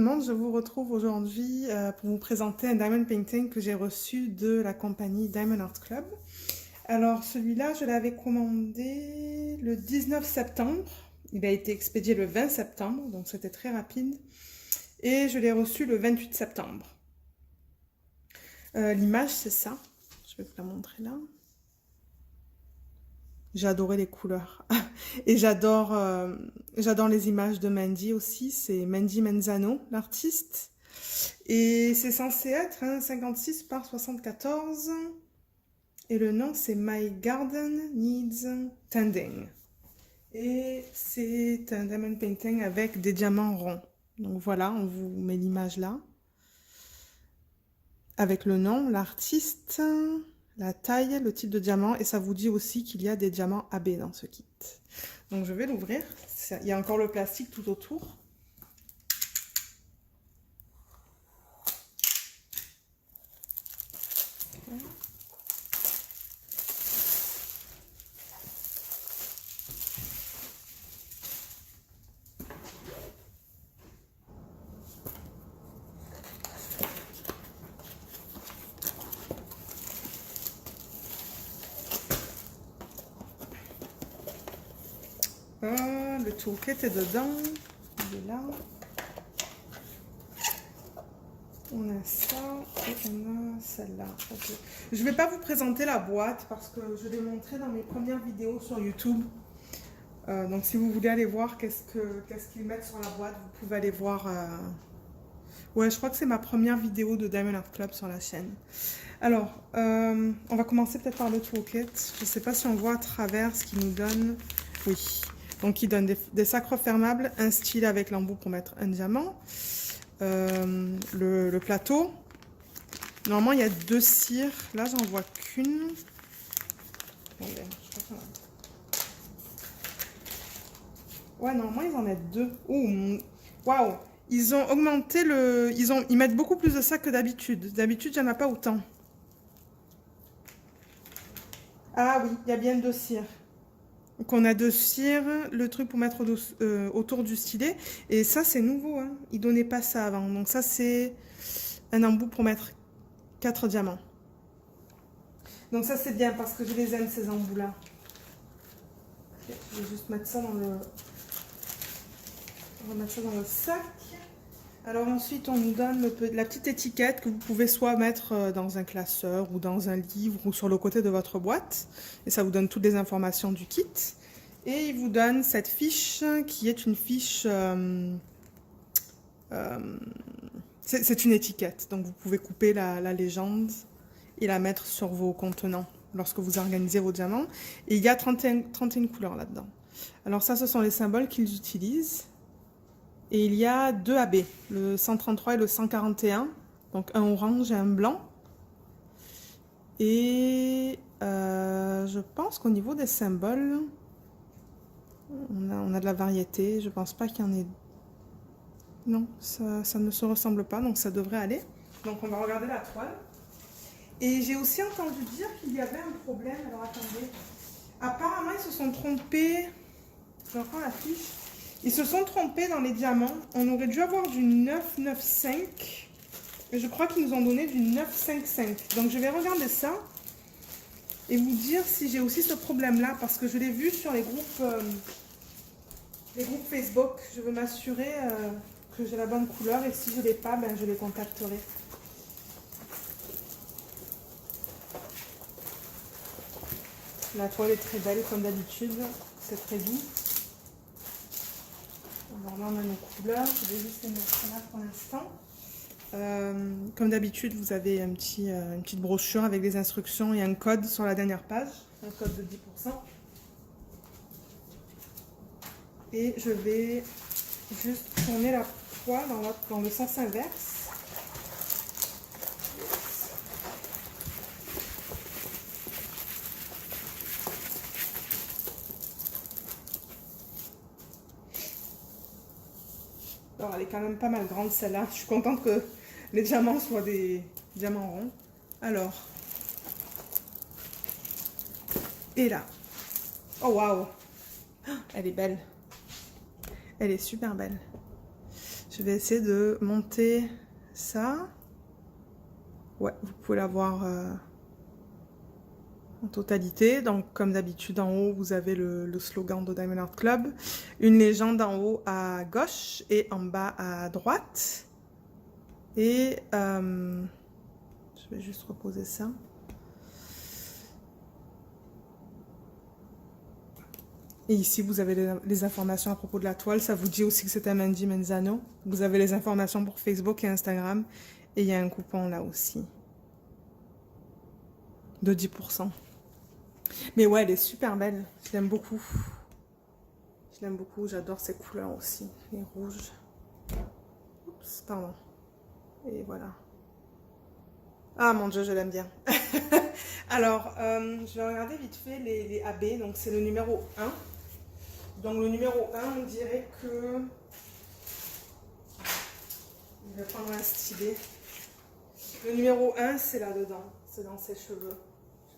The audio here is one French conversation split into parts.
le monde, je vous retrouve aujourd'hui pour vous présenter un diamond painting que j'ai reçu de la compagnie Diamond Art Club. Alors celui-là, je l'avais commandé le 19 septembre, il a été expédié le 20 septembre, donc c'était très rapide, et je l'ai reçu le 28 septembre. L'image c'est ça, je vais vous la montrer là. J'ai adoré les couleurs et j'adore les images de Mandy aussi. C'est Mandy Menzano, l'artiste. Et c'est censé être un 56 par 74. Et le nom, c'est My Garden Needs Tending. Et c'est un diamond painting avec des diamants ronds. Donc voilà, on vous met l'image là. Avec le nom, l'artiste, la taille, le type de diamant, et ça vous dit aussi qu'il y a des diamants AB dans ce kit. Donc je vais l'ouvrir. Il y a encore le plastique tout autour. Le toolkit est dedans. Il est là. On a ça et on a celle-là. Okay. Je ne vais pas vous présenter la boîte parce que je l'ai montré dans mes premières vidéos sur YouTube. Donc si vous voulez aller voir qu'est-ce qu'ils mettent sur la boîte, vous pouvez aller voir. Ouais, je crois que c'est ma première vidéo de Diamond Art Club sur la chaîne. Alors, on va commencer peut-être par le toolkit. Je ne sais pas si on voit à travers ce qu'il nous donne. Oui. Donc il donne des sacres fermables, un stylet avec l'embout pour mettre un diamant. Le plateau. Normalement, il y a 2 cires. Là, j'en vois qu'une. Ouais, normalement, ils en mettent 2. Ouh, waouh! Ils ont augmenté le... Ils mettent beaucoup plus de ça que d'habitude. D'habitude, il n'y en a pas autant. Ah oui, il y a bien 2 cires. Donc, on a 2 cires, le truc pour mettre autour du stylet. Et ça, c'est nouveau. Hein. Ils ne donnaient pas ça avant. Donc ça, c'est un embout pour mettre 4 diamants. Donc ça, c'est bien parce que je les aime, ces embouts-là. Je vais juste mettre ça dans le... On va mettre ça dans le sac. Alors ensuite, on nous donne la petite étiquette que vous pouvez soit mettre dans un classeur ou dans un livre ou sur le côté de votre boîte. Et ça vous donne toutes les informations du kit. Et il vous donne cette fiche qui est une fiche... c'est une étiquette. Donc vous pouvez couper la légende et la mettre sur vos contenants lorsque vous organisez vos diamants. Et il y a 31 couleurs là-dedans. Alors ça, ce sont les symboles qu'ils utilisent. Et il y a 2 AB, le 133 et le 141, donc un orange et un blanc. Et je pense qu'au niveau des symboles, on a de la variété. Je pense pas qu'il y en ait... Non, ça ne se ressemble pas, donc ça devrait aller. Donc on va regarder la toile. Et j'ai aussi entendu dire qu'il y avait un problème. Alors attendez. Apparemment, ils se sont trompés. Je reprends la fiche. Ils se sont trompés dans les diamants. On aurait dû avoir du 995. Et je crois qu'ils nous ont donné du 955. Donc je vais regarder ça. Et vous dire si j'ai aussi ce problème-là. Parce que je l'ai vu sur les groupes Facebook. Je veux m'assurer que j'ai la bonne couleur. Et si je ne l'ai pas, ben, je les contacterai. La toile est très belle comme d'habitude. C'est très doux. Alors là, on a nos couleurs. Je vais juste les mettre là pour l'instant. Comme d'habitude, vous avez une petite brochure avec des instructions et un code sur la dernière page. Un code de 10%. Et je vais juste tourner la toile dans le sens inverse. Alors, elle est quand même pas mal grande celle-là. Je suis contente que les diamants soient des diamants ronds. Alors. Et là. Oh waouh. Elle est belle. Elle est super belle. Je Je vais essayer de monter ça. Ouais, vous pouvez l'avoir en totalité. Donc, comme d'habitude, en haut, vous avez le slogan de Diamond Art Club. Une légende en haut à gauche et en bas à droite. Et je vais juste reposer ça. Et ici, vous avez les informations à propos de la toile. Ça vous dit aussi que c'est un Mandy Menzano. Vous avez les informations pour Facebook et Instagram. Et il y a un coupon là aussi. De 10%. Mais ouais, elle est super belle. Je l'aime beaucoup. Je l'aime beaucoup. J'adore ces couleurs aussi. Les rouges. Oups, pardon. Et voilà. Ah mon Dieu, je l'aime bien. Alors, je vais regarder vite fait les AB. Donc, c'est le numéro 1. Donc, le numéro 1, on dirait que... Je vais prendre un stylet. Le numéro 1, c'est là-dedans. C'est dans ses cheveux.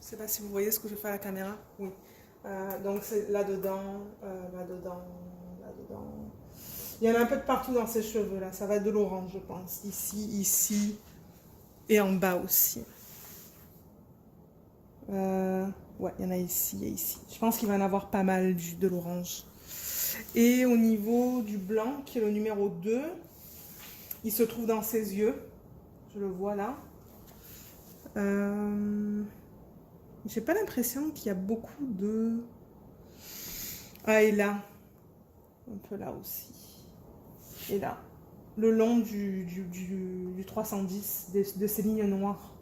Je ne sais pas si vous voyez ce que je fais à la caméra. Oui. Donc, c'est là-dedans, là-dedans, là-dedans. Il y en a un peu de partout dans ses cheveux, là. Ça va être de l'orange, je pense. Ici, ici. Et en bas aussi. Ouais, il y en a ici et ici. Je pense qu'il va en avoir pas mal de l'orange. Et au niveau du blanc, qui est le numéro 2, il se trouve dans ses yeux. Je le vois là. J'ai pas l'impression qu'il y a beaucoup de... Ah, et là. Un peu là aussi. Et là. Le long du 310, de ces lignes noires.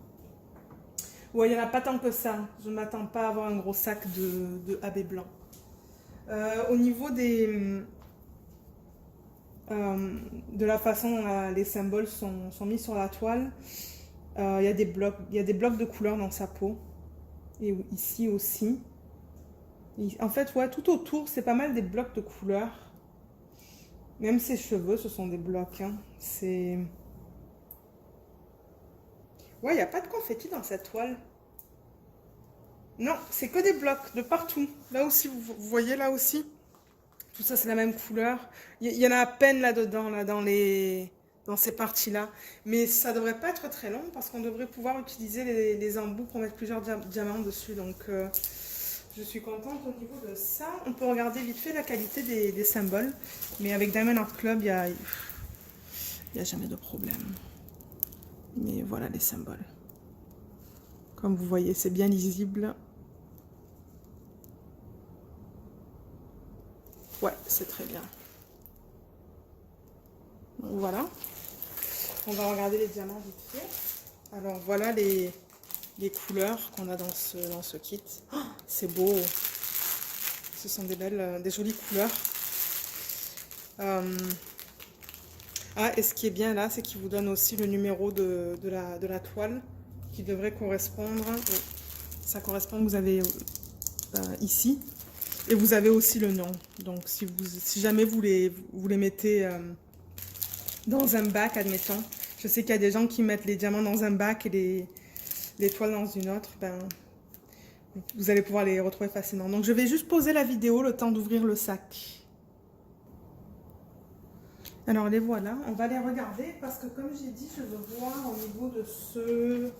Ouais, il n'y en a pas tant que ça. Je ne m'attends pas à avoir un gros sac de AB blanc. Au niveau des... de la façon dont les symboles sont mis sur la toile, il y a des blocs de couleurs dans sa peau. Et ici aussi. Et en fait, ouais, tout autour, c'est pas mal des blocs de couleurs. Même ses cheveux, ce sont des blocs. Hein. C'est... Ouais, il n'y a pas de confetti dans cette toile. Non, c'est que des blocs de partout. Là aussi, vous voyez là aussi. Tout ça, c'est la même couleur. Il y en a à peine là-dedans, là, dans ces parties-là. Mais ça devrait pas être très long parce qu'on devrait pouvoir utiliser les embouts pour mettre plusieurs diamants dessus. Donc, je suis contente au niveau de ça. On peut regarder vite fait la qualité des symboles. Mais avec Diamond Art Club, il y a jamais de problème. Mais voilà les symboles. Comme vous voyez, c'est bien lisible. Ouais, c'est très bien. Donc voilà. On va regarder les diamants vite fait. Alors voilà les couleurs qu'on a dans ce kit. Oh, c'est beau. Ce sont des jolies couleurs. Ah, et ce qui est bien là, c'est qu'il vous donne aussi le numéro de la toile qui devrait correspondre. Ça correspond, vous avez ici. Et vous avez aussi le nom. Donc, si jamais vous les mettez dans un bac, admettons. Je sais qu'il y a des gens qui mettent les diamants dans un bac et les toiles dans une autre. Ben, vous allez pouvoir les retrouver facilement. Donc, je vais juste poser la vidéo le temps d'ouvrir le sac. Alors, les voilà. On va les regarder parce que, comme j'ai dit, je veux voir au niveau de ce...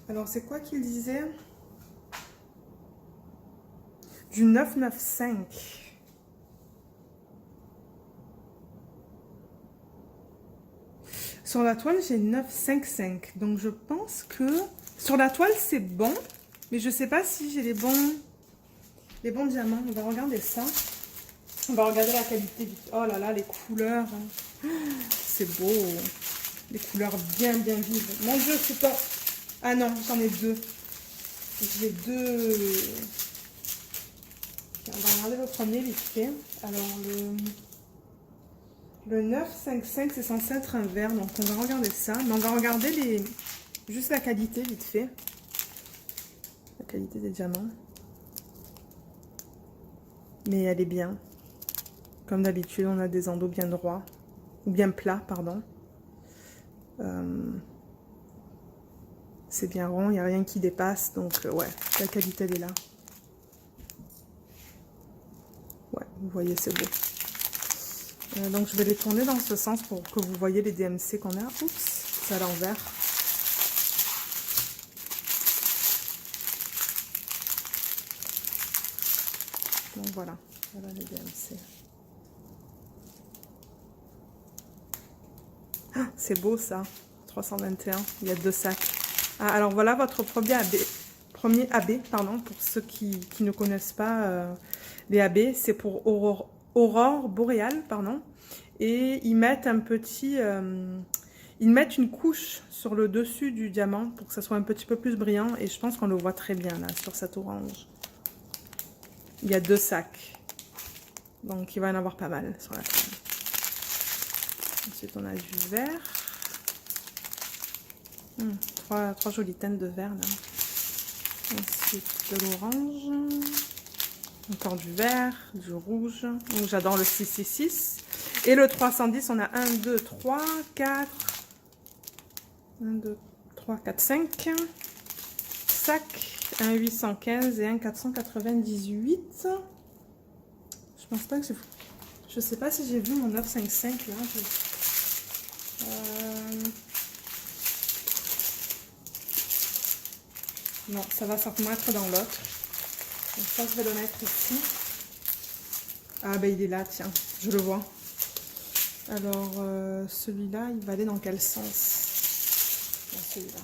Alors, c'est quoi qu'il disait ? Du 995. Sur la toile, j'ai 955. Donc, je pense que... Sur la toile, c'est bon. Mais je ne sais pas si j'ai les bons diamants. On va regarder ça. On va regarder la qualité. Oh là là, les couleurs. C'est beau. Les couleurs bien, bien vives. Mon Dieu, c'est pas... Ah non, j'en ai deux. J'ai deux... On va regarder le premier vite fait. Alors, le 955, c'est censé être un vert. Donc, on va regarder ça. Mais on va regarder juste la qualité vite fait. La qualité des diamants. Mais elle est bien. Comme d'habitude, on a des endos bien droits. Ou bien plats, pardon. C'est bien rond, il n'y a rien qui dépasse. Donc, ouais, la qualité, elle est là. Ouais, vous voyez, c'est beau. Donc je vais les tourner dans ce sens pour que vous voyez les DMC qu'on a. Oups, c'est à l'envers. Donc voilà, voilà les DMC. Ah, c'est beau ça, 321, il y a 2 sacs. Ah, alors voilà votre premier AB, pardon, pour ceux qui ne connaissent pas les AB, c'est pour aurore boréale, pardon. Et ils mettent un petit, ils mettent une couche sur le dessus du diamant pour que ça soit un petit peu plus brillant. Et je pense qu'on le voit très bien là sur cette orange. Il y a 2 sacs, donc il va y en avoir pas mal sur la table. Ensuite on a du vert, 3 jolies teintes de vert là. Ensuite de l'orange, encore du vert, du rouge. Donc j'adore le 666. Et le 310, on a 1, 2, 3, 4, 1, 2, 3, 4, 5 sacs, un 815 et un 498. Je pense pas que j'ai... Je sais pas si j'ai vu mon 955 là. Non, ça va certainement être dans l'autre. Donc ça, je vais le mettre ici. Ah ben il est là, tiens, je le vois. Alors, celui-là, il va aller dans quel sens? Dans celui-là.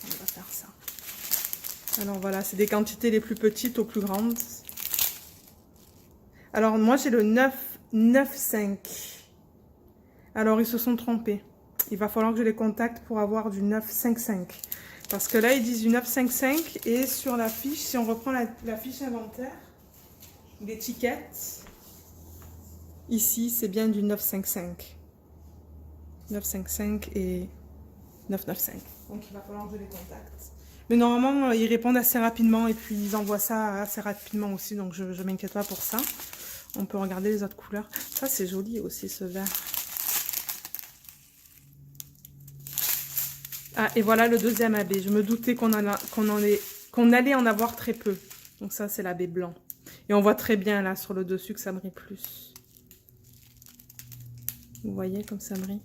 On va faire ça. Alors voilà, c'est des quantités les plus petites aux plus grandes. Alors moi, j'ai le 995. Alors, ils se sont trompés. Il va falloir que je les contacte pour avoir du 955. Parce que là, ils disent du 955 et sur la fiche, si on reprend la fiche inventaire, l'étiquette, ici, c'est bien du 955. 955 et 995. Donc, il va falloir que je les contacte. Mais normalement, ils répondent assez rapidement et puis ils envoient ça assez rapidement aussi. Donc, je ne m'inquiète pas pour ça. On peut regarder les autres couleurs. Ça, c'est joli aussi, ce vert. Ah, et voilà le deuxième AB. Je me doutais qu'on allait en avoir très peu. Donc ça, c'est l'AB blanc. Et on voit très bien là sur le dessus que ça brille plus. Vous voyez comme ça brille?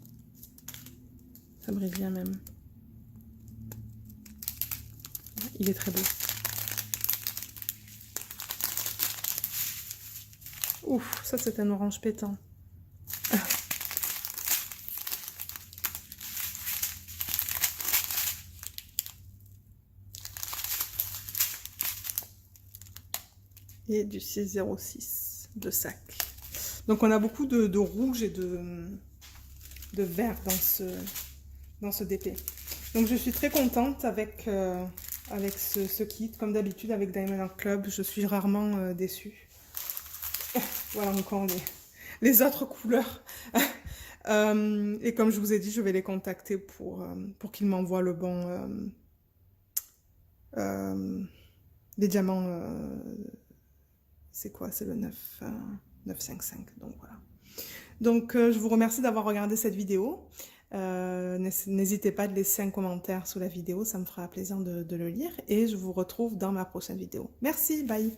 Ça brille bien même. Il est très beau. Ouf, ça c'est un orange pétant. Et du 606 de sac. Donc on a beaucoup de rouge et de vert dans ce DP. Donc je suis très contente avec ce kit. Comme d'habitude avec Diamond Art Club, je suis rarement déçue. Voilà encore les autres couleurs. Et comme je vous ai dit, je vais les contacter pour qu'ils m'envoient le bon... les diamants... c'est quoi? C'est le 955. Donc voilà. Donc je vous remercie d'avoir regardé cette vidéo. N'hésitez pas à laisser un commentaire sous la vidéo, ça me fera plaisir de le lire. Et je vous retrouve dans ma prochaine vidéo. Merci, bye!